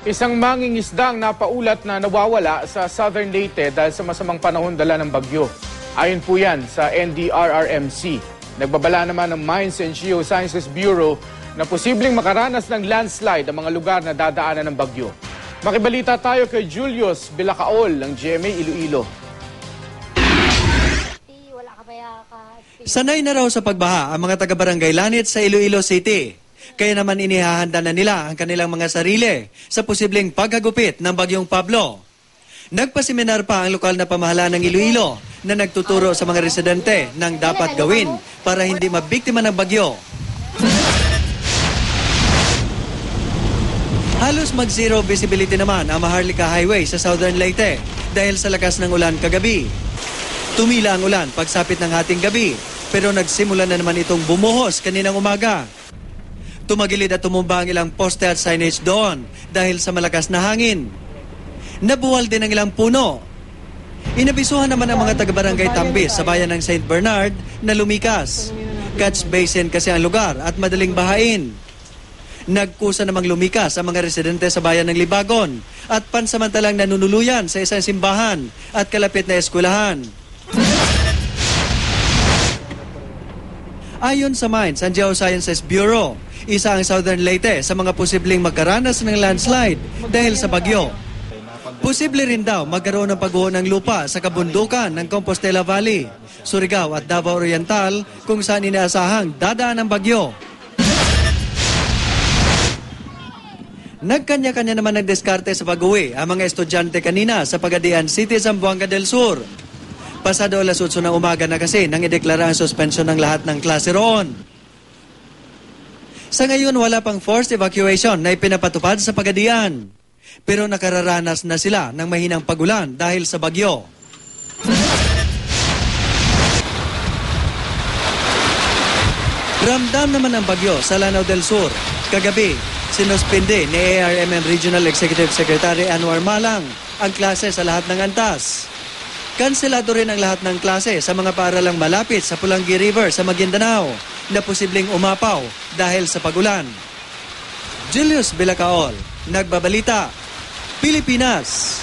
Isang mangingisdang napaulat na nawawala sa Southern Leyte dahil sa masamang panahon dala ng bagyo. Ayon po yan sa NDRRMC. Nagbabala naman ng Mines and Geosciences Bureau na posibleng makaranas ng landslide ang mga lugar na dadaanan ng bagyo. Makibalita tayo kay Julius Bilacaol ng GMA Iloilo. Sanay na raw sa pagbaha ang mga taga-barangay Lanit sa Iloilo City. Kaya naman inihahanda na nila ang kanilang mga sarili sa posibleng paghagupit ng Bagyong Pablo. Nagpaseminar pa ang lokal na pamahalaan ng Iloilo na nagtuturo sa mga residente ng dapat gawin para hindi mabiktima ng bagyo. Halos mag-zero visibility naman ang Maharlika Highway sa Southern Leyte dahil sa lakas ng ulan kagabi. Tumila ang ulan pagsapit ng hating gabi pero nagsimula na naman itong bumuhos kaninang umaga. Tumagilid at tumumba ang ilang poste at signage doon dahil sa malakas na hangin. Nabuwal din ang ilang puno. Inabisuhan naman ang mga taga-barangay Tambis sa bayan ng St. Bernard na lumikas. Catch basin kasi ang lugar at madaling bahain. Nagkusa namang lumikas ang mga residente sa bayan ng Libagon at pansamantalang nanunuluyan sa isang simbahan at kalapit na eskwelahan. Ayon sa Mines and Geosciences Bureau, isa ang Southern Leyte sa mga posibleng magkaranas ng landslide dahil sa bagyo. Posible rin daw magkaroon ng pagguho ng lupa sa kabundukan ng Compostela Valley, Surigao at Davao Oriental kung saan inaasahang dadaan ang bagyo. Nagkanya-kanya naman nagdiskarte sa pag-uwi ang mga estudyante kanina sa Pagadian City, Zamboanga del Sur. Pasado alas 8 ng umaga na kasi nang ideklara ang suspension ng lahat ng klase roon. Sa ngayon, wala pang forced evacuation na ipinapatupad sa Pagadian. Pero nakararanas na sila ng mahinang pagulan dahil sa bagyo. Ramdam naman ang bagyo sa Lanao del Sur. Kagabi, sinuspinde ni ARMM Regional Executive Secretary Anwar Malang ang klase sa lahat ng antas. Kanselado rin ang lahat ng klase sa mga paaralang malapit sa Pulangi River sa Maguindanao na posibleng umapaw dahil sa pagulan. Julius Bilacaol, Nagbabalita, Pilipinas.